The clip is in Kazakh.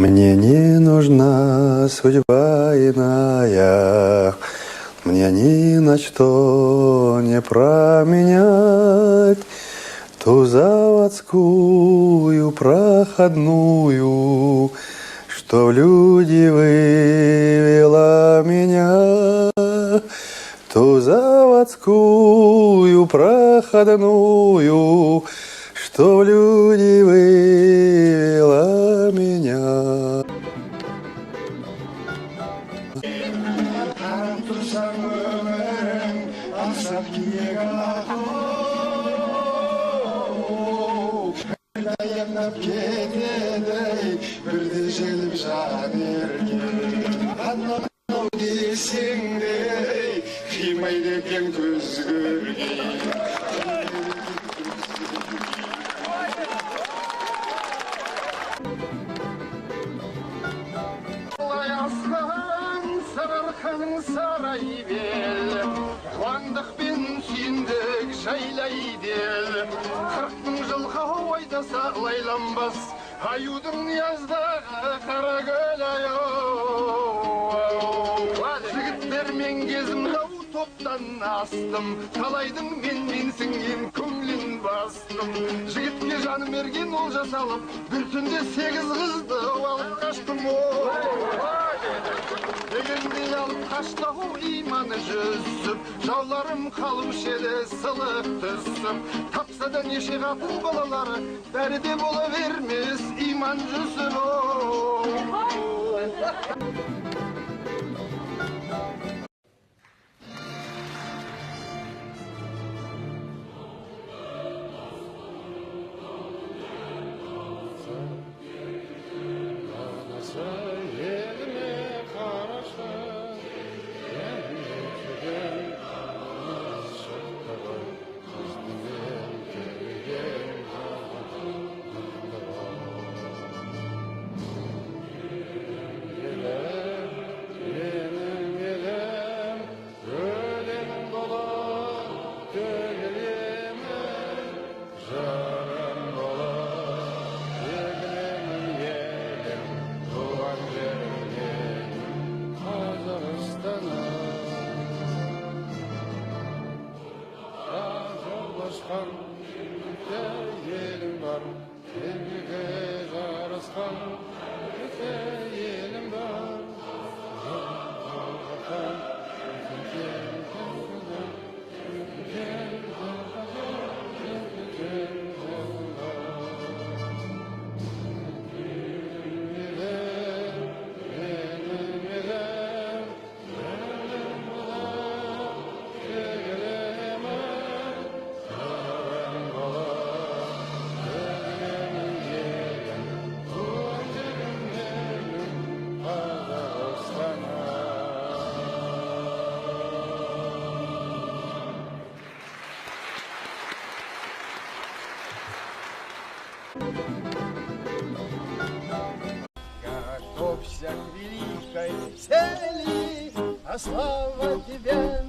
Мне не нужна судьба иная, мне ни на что не променять ту заводскую проходную, что в люди вывела меня. Ту заводскую проходную, что в люди вывела меня. Sararkanın sarayı bel, Kuandık ben sündük şaylaydı. 40 bin yılga oyda sağlaylanbas, Ayudun yazdağı kara göl ayo. Жігіттер мен кезім дау топтан астым, Талайдың мен сіңген көңлін бастым. Жігітке жаным ерген ол жасалып, бір түнде 8 қызды алып қаштым. Дегенде алып қаштау иманы жүзіп, жауларым қалушы еді сылық түсіп. Тапса да неше қатын балалары, бәрі де бола бермес иман жүзіп. Yelim var, kendine yaraskan, yelim var. Готовься к великой цели, а слава тебя